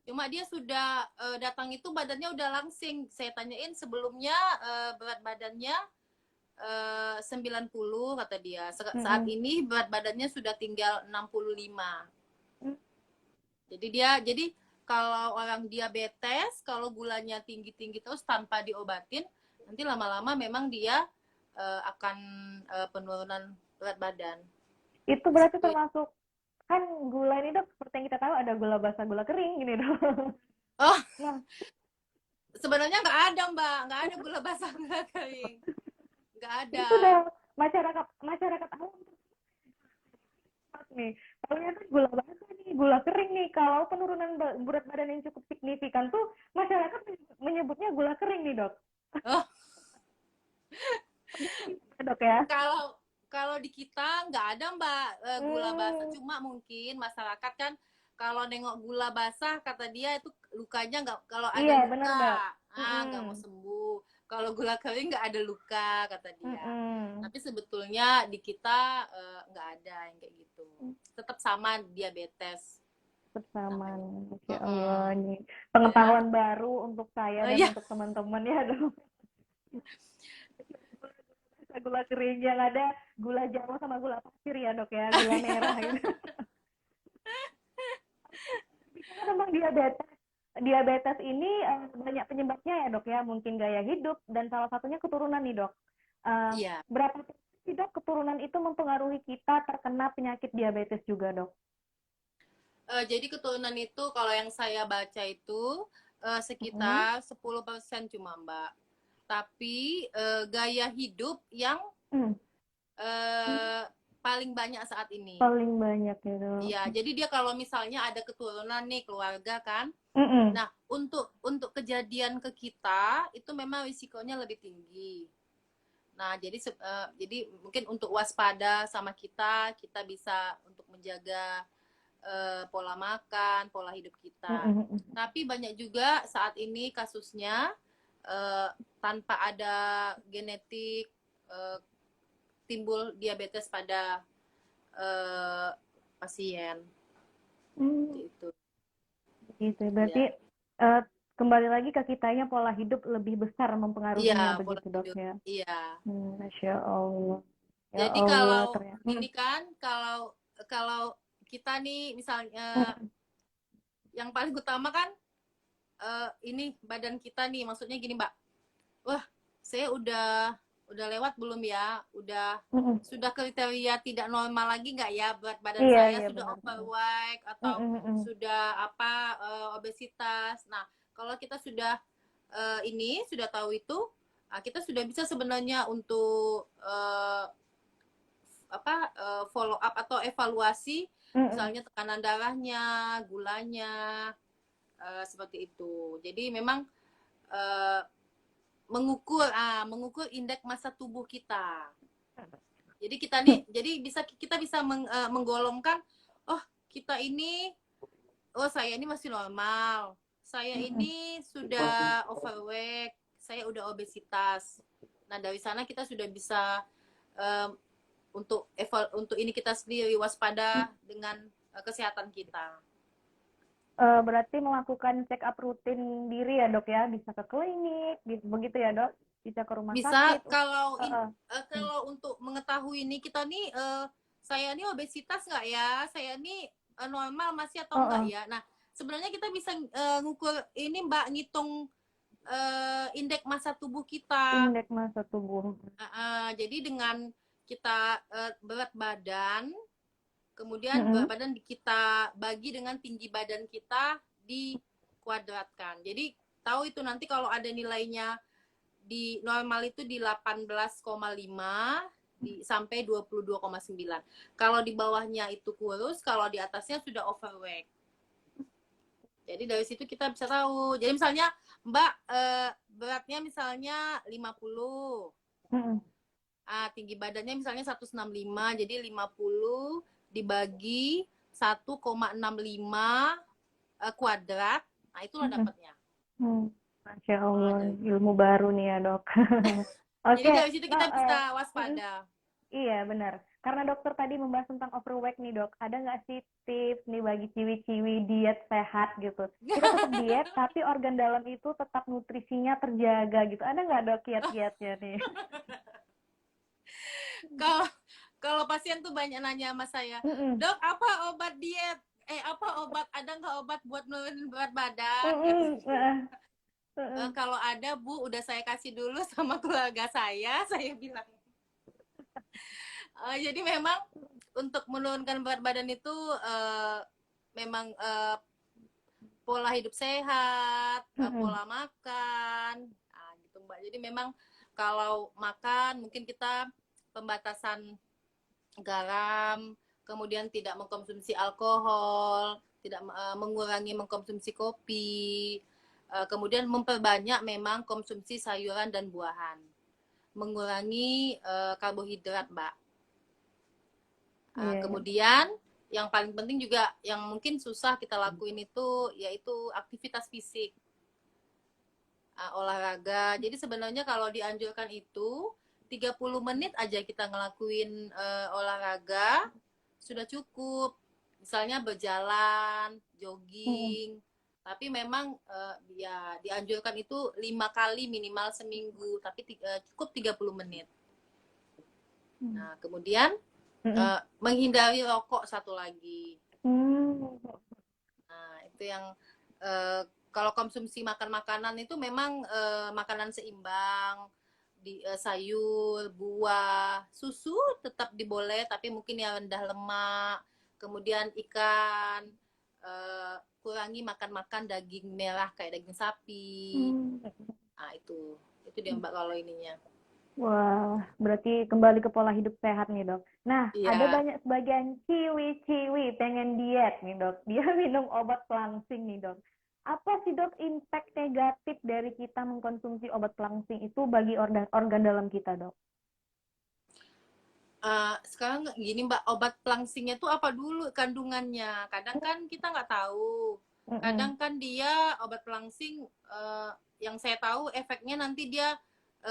Cuma dia sudah datang itu badannya udah langsing. Saya tanyain sebelumnya berat badannya 90 kata dia. Saat ini berat badannya sudah tinggal 65. Jadi kalau orang diabetes, kalau gulanya tinggi-tinggi terus tanpa diobatin, nanti lama-lama memang dia akan penurunan berat badan. Itu berarti termasuk, kan gula ini, Dok, seperti yang kita tahu ada gula basah, gula kering gini, Dok. Oh, nah, sebenarnya nggak ada, Mbak. Nggak ada gula basah, gula kering. Nggak ada. Itu udah masyarakat awam nih. Kalau itu gula basah nih, gula kering nih. Kalau penurunan berat badan yang cukup signifikan tuh masyarakat menyebutnya gula kering nih, Dok. Oh. Dok ya. Kalau di kita nggak ada, Mbak, gula basah. Cuma mungkin masyarakat kan kalau nengok gula basah kata dia itu lukanya nggak, kalau ada luka bener, nggak mau sembuh. Kalau gula kering nggak ada luka kata dia. Tapi sebetulnya di kita nggak ada yang kayak gitu. Tetap sama diabetes. Bersama. Ya Allah, nih pengetahuan baru untuk saya dan untuk teman-teman ya, Dok. Gula kering yang ada gula Jawa sama gula pasir ya, Dok ya, gula merah gitu. Tentang diabetes ini banyak penyebabnya ya, Dok ya, mungkin gaya hidup dan salah satunya keturunan nih, Dok. Berapa sih, Dok, keturunan itu mempengaruhi kita terkena penyakit diabetes juga, Dok? Jadi keturunan itu kalau yang saya baca itu sekitar 10% cuma, Mbak. Tapi gaya hidup yang paling banyak saat ini. Paling banyak ya, Dok. Iya, jadi dia kalau misalnya ada keturunan nih, keluarga kan. Nah, untuk kejadian ke kita itu memang risikonya lebih tinggi. Nah, jadi mungkin untuk waspada sama kita bisa untuk menjaga pola makan, pola hidup kita. Tapi banyak juga saat ini kasusnya tanpa ada genetik timbul diabetes pada pasien. Itu. Gitu. Berarti kembali lagi ke kitanya, pola hidup lebih besar mempengaruhinya, Iya, pola begitu dok hidup. ya. Iya. Masya Allah. Ya Jadi Allah, kalau ternyata. ini kan kalau kita nih misalnya yang paling utama kan ini badan kita nih, maksudnya gini Mbak. Wah, saya udah lewat belum ya? Sudah kriteria tidak normal lagi nggak ya berat badan saya? Iya, Sudah benar. overweight atau sudah obesitas. Nah, kalau kita sudah sudah tahu itu, kita sudah bisa sebenarnya untuk follow up atau evaluasi, misalnya tekanan darahnya, gulanya, seperti itu. Jadi memang mengukur indeks massa tubuh kita. Jadi kita bisa menggolongkan, oh kita ini, saya ini masih normal, saya ini sudah overweight, saya udah obesitas. Nah dari sana kita sudah bisa untuk ini kita sendiri waspada dengan kesehatan kita. Berarti melakukan check up rutin diri ya dok ya, bisa ke klinik, begitu ya dok, bisa ke rumah Bisa sakit. kalau untuk mengetahui ini kita nih saya nih obesitas nggak ya, saya nih normal masih atau enggak ya. Nah sebenarnya kita bisa ngukur ini Mbak, ngitung indeks massa tubuh kita. Indeks massa tubuh. Jadi dengan kita berat badan, kemudian berat badan kita bagi dengan tinggi badan kita dikuadratkan. Jadi tahu itu nanti kalau ada nilainya di normal itu di 18,5 sampai 22,9. Kalau di bawahnya itu kurus, kalau di atasnya sudah overweight. Jadi dari situ kita bisa tahu. Jadi misalnya Mbak beratnya misalnya 50. Tinggi badannya misalnya 165, jadi 50 dibagi 1,65 kuadrat. Nah, itulah dapatnya. Masya Allah, ilmu baru nih ya dok. Jadi dari situ kita bisa waspada. Iya benar. Karena dokter tadi membahas tentang overweight nih dok, ada nggak sih tips nih bagi ciwi-ciwi diet sehat gitu? Kita tetap diet, tapi organ dalam itu tetap nutrisinya terjaga gitu. Ada nggak dok kiat-kiatnya nih? Kalau pasien tuh banyak nanya sama saya, dok apa obat diet? Ada nggak obat buat nurunin berat badan? Kalau ada Bu, udah saya kasih dulu sama keluarga saya bilang. Jadi memang untuk menurunkan berat badan itu memang pola hidup sehat, pola makan, gitu Mbak. Jadi memang kalau makan mungkin kita pembatasan garam, kemudian tidak mengkonsumsi alkohol, tidak mengurangi mengkonsumsi kopi, kemudian memperbanyak memang konsumsi sayuran dan buahan, mengurangi karbohidrat Mbak. Kemudian yang paling penting juga yang mungkin susah kita lakuin itu yaitu aktivitas fisik, olahraga. Jadi sebenarnya kalau dianjurkan itu 30 menit aja kita ngelakuin olahraga sudah cukup. Misalnya berjalan, jogging. Tapi memang ya dianjurkan itu 5 kali minimal seminggu, tapi cukup 30 menit. Nah, kemudian menghindari rokok satu lagi. Nah, itu yang kalau konsumsi makanan itu memang makanan seimbang, sayur, buah, susu tetap diboleh tapi mungkin yang rendah lemak. Kemudian ikan, kurangi makan daging merah kayak daging sapi. Nah, itu dia Mbak kalau ininya. Wah, berarti kembali ke pola hidup sehat nih dok. Nah, ada banyak sebagian ciwi-ciwi pengen diet nih dok. Dia minum obat pelangsing nih dok. Apa sih dok impact negatif dari kita mengkonsumsi obat pelangsing itu bagi organ dalam kita dok? Sekarang gini Mbak, obat pelangsingnya tuh apa dulu kandungannya? Kadang kan kita nggak tahu. Mm-mm. Kadang kan dia obat pelangsing yang saya tahu efeknya nanti dia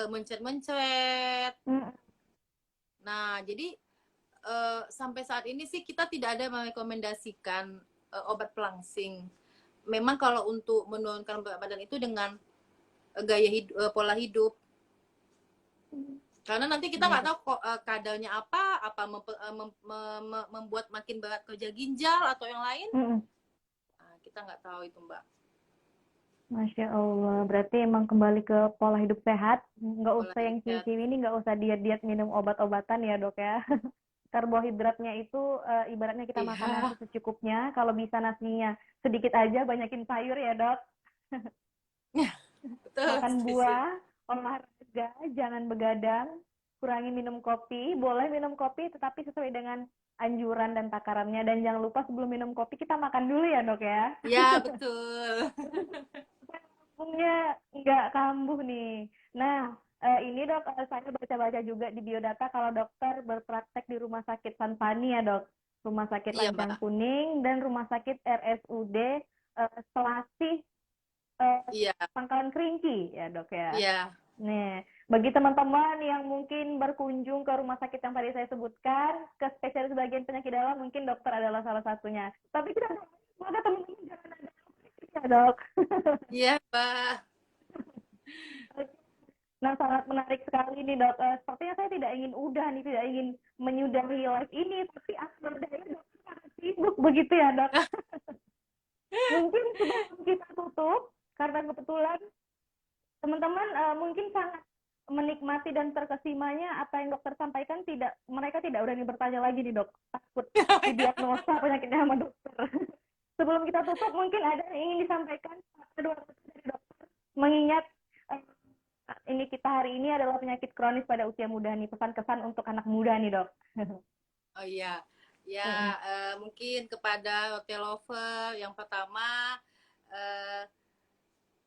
mencret-mencret. Mm-mm. Nah, jadi sampai saat ini sih kita tidak ada merekomendasikan obat pelangsing. Memang kalau untuk menurunkan berat badan itu dengan pola hidup. Karena nanti kita nggak tahu kok kadarnya apa membuat makin berat kerja ginjal atau yang lain. Mm-mm. Nah, kita nggak tahu itu Mbak. Masya Allah, berarti emang kembali ke pola hidup sehat, nggak Pola usah yang hidup sehat. ciwi-ciwi ini, nggak usah diet-diet minum obat-obatan ya dok ya. Karbohidratnya itu ibaratnya kita makan Iya, nasi secukupnya, kalau bisa nasinya sedikit aja, banyakin sayur ya dok. betul. Makan Stacy. buah, olahraga, jangan begadang, kurangi minum kopi, boleh minum kopi tetapi sesuai dengan anjuran dan takarannya, dan jangan lupa sebelum minum kopi kita makan dulu ya dok ya. Ya, betul. Lambungnya nggak kambuh nih. Nah, ini dok, saya baca-baca juga di biodata kalau dokter berpraktek di Rumah Sakit Sanpani ya dok, Rumah Sakit Iya Lancang Mbak. Kuning dan Rumah Sakit RSUD Selasih Iya, Pangkalan Kerinci ya dok ya. iya. Nih, bagi teman-teman yang mungkin berkunjung ke rumah sakit yang tadi saya sebutkan, ke spesialis bagian penyakit dalam, mungkin dokter adalah salah satunya. Tapi kita semoga teman-teman jangan ada ya dok. Iya Mbak. Nah, sangat menarik sekali nih dok. Sepertinya saya tidak ingin tidak ingin menyudahi live ini, tapi asmodanya dokter sangat sibuk begitu ya dok. Mungkin sebelum kita tutup, karena kebetulan teman-teman mungkin sangat menikmati dan terkesimanya apa yang dokter sampaikan, mereka tidak berani bertanya lagi nih dok, takut didiagnosa penyakitnya sama dokter. Sebelum kita tutup, mungkin ada yang ingin disampaikan kedua dari dokter, mengingat ini kita hari ini adalah penyakit kronis pada usia muda nih, pesan-kesan untuk anak muda nih dok. Oh iya. Ya, mungkin kepada hotel lover yang pertama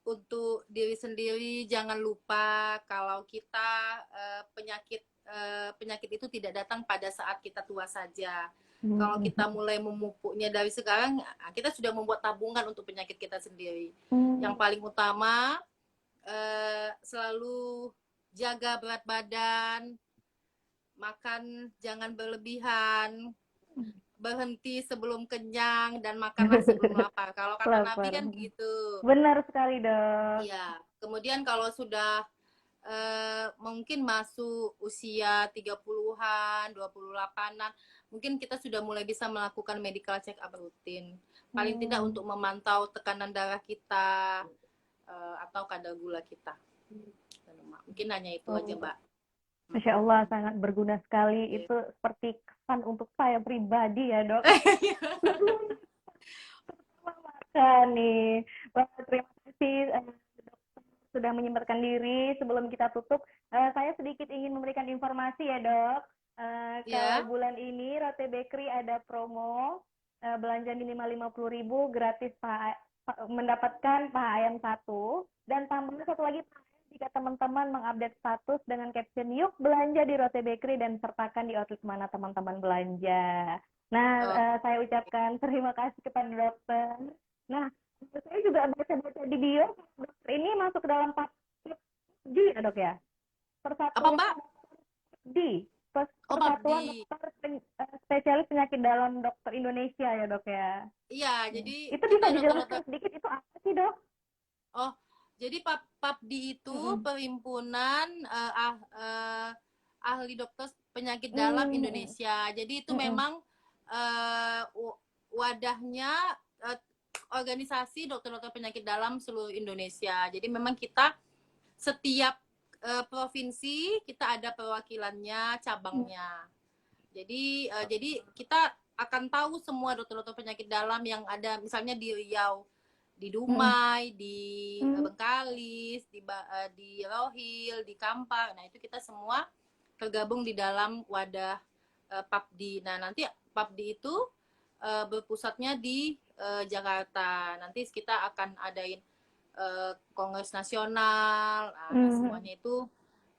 untuk diri sendiri jangan lupa kalau kita penyakit itu tidak datang pada saat kita tua saja. Kalau kita mulai memupuknya dari sekarang, kita sudah membuat tabungan untuk penyakit kita sendiri. Yang paling utama selalu jaga berat badan, makan jangan berlebihan, berhenti sebelum kenyang, dan makan nasi belum lapar. Kalau kata Nabi kan gitu. Benar sekali dok. Iya. Kemudian kalau sudah mungkin masuk usia 30-an, 28-an, mungkin kita sudah mulai bisa melakukan medical check up rutin. Paling tidak untuk memantau tekanan darah kita atau kadar gula kita. Mungkin hanya itu aja Mbak. Masya Allah, sangat berguna sekali. Itu seperti kesan untuk saya pribadi ya dok. Nih, terima kasih dokter sudah menyempatkan diri. Sebelum kita tutup, saya sedikit ingin memberikan informasi ya dok. Kalau bulan ini Rote Bakery ada promo, belanja minimal 50.000 gratis mendapatkan paha ayam 1, dan tambahan satu lagi jika teman-teman mengupdate status dengan caption "Yuk belanja di Rote Bakery" dan sertakan di outlet mana teman-teman belanja. Nah, saya ucapkan terima kasih kepada dokter. Nah, saya juga baca-baca di bio, dokter ini masuk ke dalam PAPD ya dok ya? Persatuan Apa Mbak? Persatuan Dokter Spesialis Penyakit Dalam Dokter Indonesia ya dok ya? Iya, jadi itu bisa dijelaskan sedikit itu apa sih dok? Oh, jadi PAPDI itu perhimpunan ahli dokter penyakit dalam Indonesia. Jadi itu memang wadahnya organisasi dokter-dokter penyakit dalam seluruh Indonesia. Jadi memang kita setiap provinsi kita ada perwakilannya, cabangnya. Jadi kita akan tahu semua dokter-dokter penyakit dalam yang ada, misalnya di Riau, di Dumai, di Bengkalis, di Rohil, di Kampar. Nah, itu kita semua tergabung di dalam wadah PAPDI. Nah, nanti PAPDI itu berpusatnya di Jakarta. Nanti kita akan adain kongres nasional. Nah, semuanya itu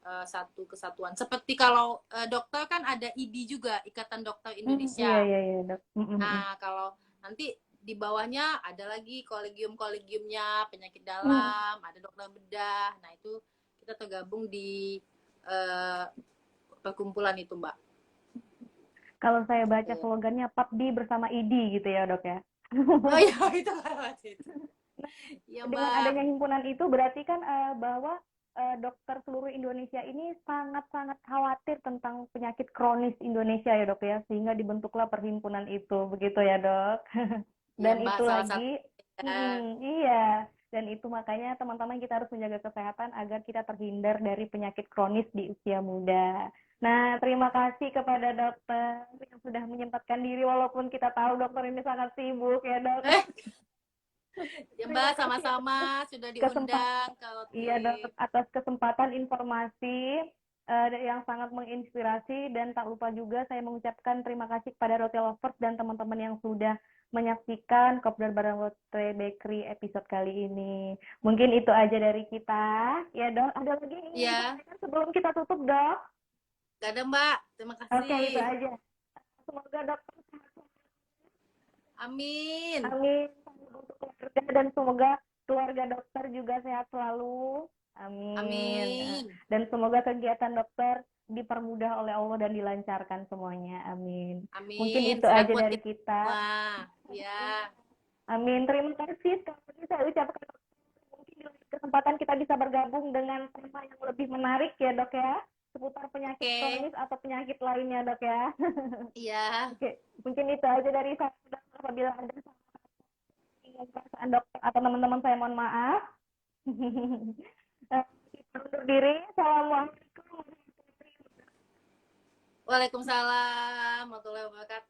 satu kesatuan. Seperti kalau dokter kan ada IDI juga, Ikatan Dokter Iya, Indonesia. iya, iya, Dok. Nah, kalau nanti di bawahnya ada lagi kolegium-kolegiumnya, penyakit Mm. dalam, ada dokter bedah. Nah, itu kita tergabung di eh, perkumpulan itu, Mbak. Kalau saya baca Gitu. slogannya PABDI bersama ID gitu ya, Dok ya. Oh iya, itu kan waktu itu. Iya, Dengan Mbak. adanya himpunan itu berarti kan bahwa dokter seluruh Indonesia ini sangat-sangat khawatir tentang penyakit kronis Indonesia ya, Dok ya, sehingga dibentuklah perhimpunan itu, begitu ya, Dok. Iya, Dan Mbak, itu salah lagi, satu. Ya. iya, dan itu makanya teman-teman kita harus menjaga kesehatan agar kita terhindar dari penyakit kronis di usia muda. Nah, terima kasih kepada dokter yang sudah menyempatkan diri walaupun kita tahu dokter ini sangat sibuk ya, Dok. Eh, ya, Terima Mbak, kasih sama-sama sudah kesempatan. diundang ke Iya, Dok, Roti. atas kesempatan informasi yang sangat menginspirasi, dan tak lupa juga saya mengucapkan terima kasih kepada Roti Lovers dan teman-teman yang sudah menyaksikan Kopdar Bareng Rote Bakery episode kali ini. Mungkin itu aja dari kita. Ya, Dok, ada lagi yang ingin Iya, disampaikan sebelum kita tutup, Dok? gak ada, Mbak. Terima Oke, itu kasih. aja. Semoga dokter sehat. Amin. Amin. Untuk keluarga, dan semoga keluarga dokter juga sehat selalu. Amin. Amin. Dan semoga kegiatan dokter dipermudah oleh Allah dan dilancarkan semuanya. Amin. Mungkin Amin. itu Sehat aja buat dari kita kita. semua. Ya. Amin. Terima kasih. Sekali lagi saya ucapkan mungkin di lain kesempatan kita bisa bergabung dengan tema yang lebih menarik ya, Dok ya. Seputar penyakit Oke. kronis atau penyakit lainnya, Dok ya. Iya. Oke, mungkin itu aja dari saya, Dok. Apabila ada perasaan dokter atau teman-teman, saya mohon maaf. Kita undur diri. Assalamualaikum. Waalaikumsalam warahmatullahi wabarakatuh.